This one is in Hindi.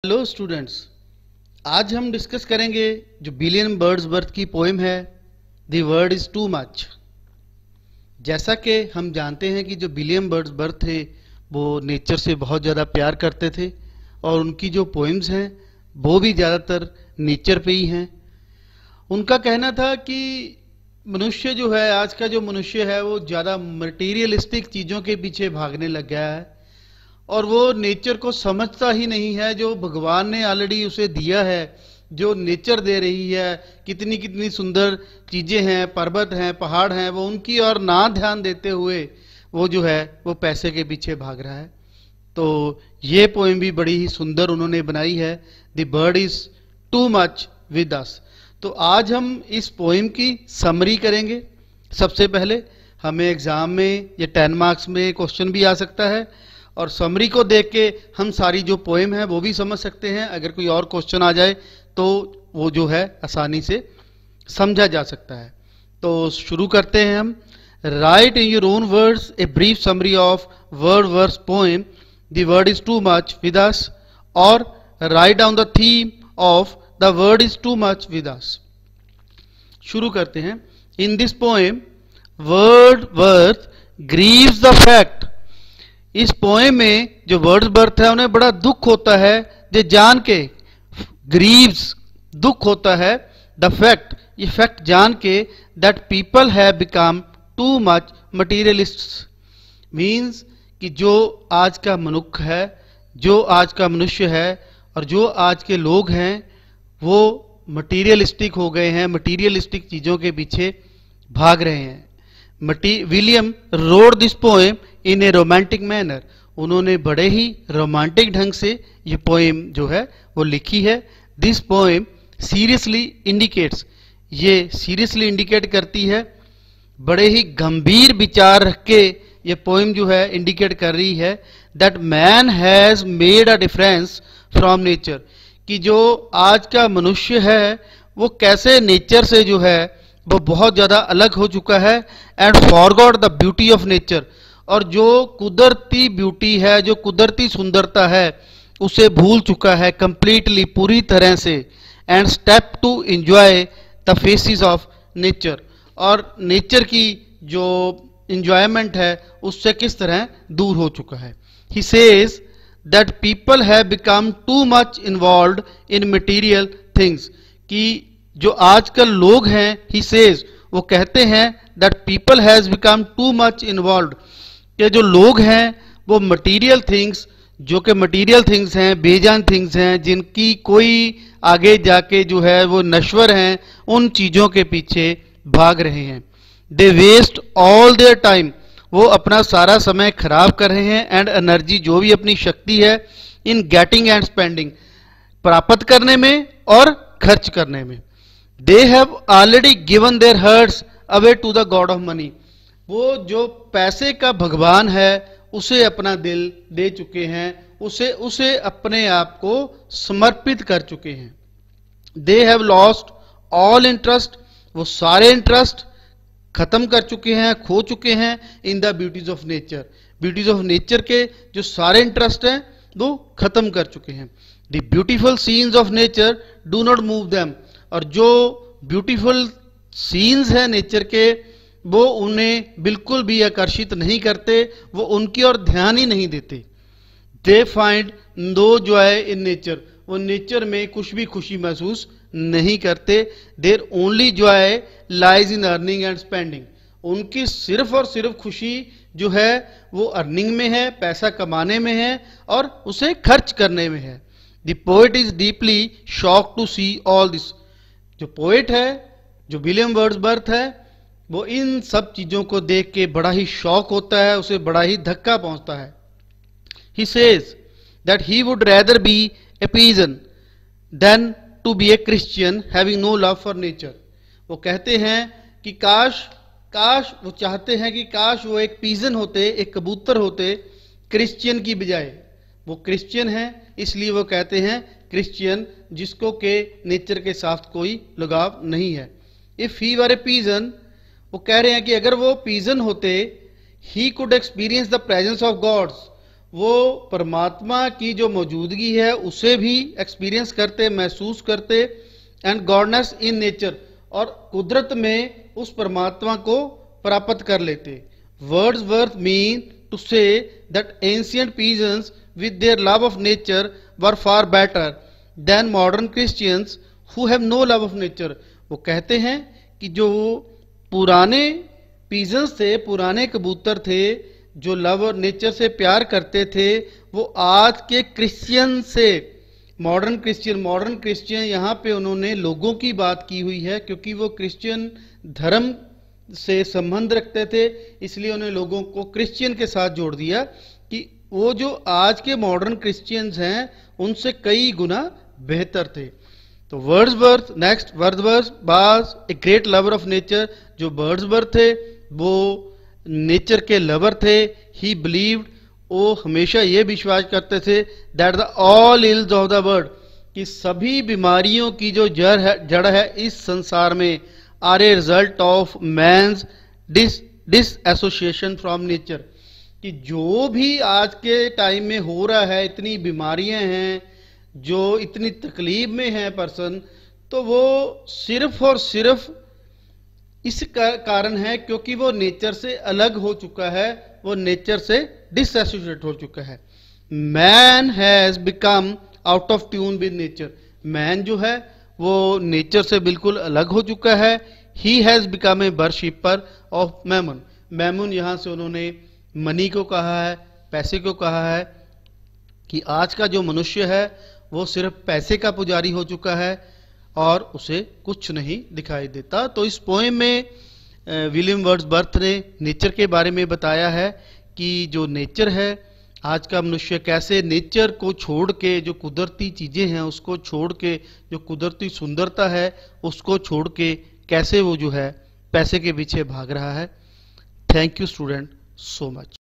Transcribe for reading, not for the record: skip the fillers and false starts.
हेलो स्टूडेंट्स, आज हम डिस्कस करेंगे जो विलियम वर्ड्सवर्थ की पोएम है the word is too much. जैसा कि हम जानते हैं कि जो विलियम वर्ड्सवर्थ थे वो नेचर से बहुत ज़्यादा प्यार करते थे और उनकी जो पोएम्स हैं वो भी ज़्यादातर नेचर पे ही हैं। उनका कहना था कि मनुष्य जो है, आज का जो मनुष्य है वो ज़्यादा मटेरियलिस्टिक चीज़ों के पीछे भागने लग गया है और वो नेचर को समझता ही नहीं है जो भगवान ने ऑलरेडी उसे दिया है, जो नेचर दे रही है। कितनी कितनी सुंदर चीज़ें हैं, पर्वत हैं, पहाड़ हैं, वो उनकी और ना ध्यान देते हुए वो जो है वो पैसे के पीछे भाग रहा है। तो ये पोएम भी बड़ी ही सुंदर उन्होंने बनाई है, the bird is to much with अस। तो आज हम इस पोएम की समरी करेंगे। सबसे पहले हमें एग्ज़ाम में या 10 मार्क्स में क्वेश्चन भी आ सकता है और समरी को देख के हम सारी जो पोएम है वो भी समझ सकते हैं। अगर कोई और क्वेश्चन आ जाए तो वो जो है आसानी से समझा जा सकता है। तो शुरू करते हैं हम। Write in your own words a brief summary of Wordsworth poem the world is too much with us, और write down the theme of the world is too much with us. शुरू करते हैं। In this poem Wordsworth grieves the fact. इस पोएम में जो वर्ड्सवर्थ है उन्हें बड़ा दुख होता है, जो जान के, ग्रीव्स दुख होता है, द फैक्ट ये फैक्ट जान के, that people have become too much materialists. Means कि जो आज का मनुष्य है, जो आज का मनुष्य है और जो आज के लोग हैं वो मटीरियलिस्टिक हो गए हैं, मटीरियलिस्टिक चीज़ों के पीछे भाग रहे हैं। William road this poem in A romantic manner. उन्होंने बड़े ही रोमांटिक ढंग से ये पोएम जो है वो लिखी है। दिस पोएम सीरियसली इंडिकेट्स, ये सीरियसली इंडिकेट करती है, बड़े ही गंभीर विचार रख के ये पोएम जो है इंडिकेट कर रही है, that man has made a difference from nature. कि जो आज का मनुष्य है वो कैसे नेचर से जो है वो बहुत ज़्यादा अलग हो चुका है, and forgot the beauty of nature. और जो कुदरती ब्यूटी है, जो कुदरती सुंदरता है उसे भूल चुका है कंप्लीटली, पूरी तरह से, and step to enjoy the phases of nature. और नेचर की जो इंजॉयमेंट है उससे किस तरह दूर हो चुका है। He says that people have become too much involved in material things. कि जो आजकल लोग हैं, ही सेज वो कहते हैं, that people has become too much involved, कि जो लोग हैं वो मटीरियल थिंग्स, जो कि मटीरियल थिंग्स हैं, बेजान थिंग्स हैं, जिनकी कोई आगे जाके जो है वो नश्वर हैं, उन चीज़ों के पीछे भाग रहे हैं। दे वेस्ट ऑल देयर टाइम, वो अपना सारा समय खराब कर रहे हैं, एंड एनर्जी, जो भी अपनी शक्ति है, इन गेटिंग एंड स्पेंडिंग, प्राप्त करने में और खर्च करने में। They have already given their hearts away to the god of money. वो जो पैसे का भगवान है उसे अपना दिल दे चुके हैं, उसे अपने आप को समर्पित कर चुके हैं। They have lost all interest, वो सारे इंटरेस्ट खत्म कर चुके हैं, खो चुके हैं, in the beauties of nature. Beauties of nature के जो सारे इंटरेस्ट हैं वो खत्म कर चुके हैं। The beautiful scenes of nature do not move them. और जो ब्यूटीफुल सीन्स हैं नेचर के वो उन्हें बिल्कुल भी आकर्षित नहीं करते, वो उनकी ओर ध्यान ही नहीं देते। They find no joy in nature, वो नेचर में कुछ भी खुशी महसूस नहीं करते। Their only joy lies in earning and spending. उनकी सिर्फ और सिर्फ खुशी जो है वो अर्निंग में है, पैसा कमाने में है और उसे खर्च करने में है। The poet is deeply shocked to see all this. जो पोएट है, जो विलियम वर्ड्सवर्थ है, वो इन सब चीज़ों को देख के बड़ा ही शौक होता है, उसे बड़ा ही धक्का पहुंचता है। He says that he would rather be a pigeon than to be a Christian having no love for nature. वो कहते हैं कि काश वो चाहते हैं कि काश वो एक पीजन होते, एक कबूतर होते, क्रिश्चियन की बजाय। वो क्रिश्चियन हैं इसलिए वो कहते हैं क्रिश्चियन, जिसको के नेचर के साथ कोई लगाव नहीं है। If he were A pigeon, वो कह रहे हैं कि अगर वो पीजन होते, he could experience the presence of gods, वो परमात्मा की जो मौजूदगी है उसे भी एक्सपीरियंस करते, महसूस करते, एंड गॉडनेस इन नेचर, और कुदरत में उस परमात्मा को प्राप्त कर लेते। Wordsworth mean to say that ancient pigeons with their love of nature were far better than modern Christians who have no love of nature। वो कहते हैं कि जो पुराने पीजन्स थे, पुराने कबूतर थे, जो लव और नेचर से प्यार करते थे, वो आज के क्रिश्चियन से, मॉडर्न क्रिश्चियन यहाँ पे उन्होंने लोगों की बात की हुई है, क्योंकि वो क्रिश्चियन धर्म से संबंध रखते थे, इसलिए उन्हें लोगों को क्रिश्चियन के साथ जोड़ दिया कि वो जो आज के मॉडर्न क्रिश्चियंस हैं उनसे कई गुना बेहतर थे। तो Wordsworth, next, Wordsworth was a great lover of nature. जो वर्ड्सवर्थ थे वो नेचर के लवर थे। ही बिलीव्ड, वो हमेशा ये विश्वास करते थे that the all ills of the world, कि सभी बीमारियों की जो जड़ है इस संसार में are a result of man's disassociation from nature, कि जो भी आज के टाइम में हो रहा है, इतनी बीमारियां हैं, जो इतनी तकलीफ में है पर्सन, तो वो सिर्फ और सिर्फ इस कारण है क्योंकि वो नेचर से अलग हो चुका है, वो नेचर से डिसएसोसिएट हो चुका है। Man has become out of tune with nature, man जो है वो नेचर से बिल्कुल अलग हो चुका है। He has become a worshipper of Mammon, Mammon यहां से उन्होंने मनी को कहा है, पैसे को कहा है, कि आज का जो मनुष्य है वो सिर्फ पैसे का पुजारी हो चुका है और उसे कुछ नहीं दिखाई देता। तो इस पोएम में विलियम वर्ड्सवर्थ ने नेचर के बारे में बताया है कि जो नेचर है, आज का मनुष्य कैसे नेचर को छोड़ के, जो कुदरती चीज़ें हैं उसको छोड़ के, जो कुदरती सुंदरता है उसको छोड़ के कैसे वो जो है पैसे के पीछे भाग रहा है। Thank you student so much।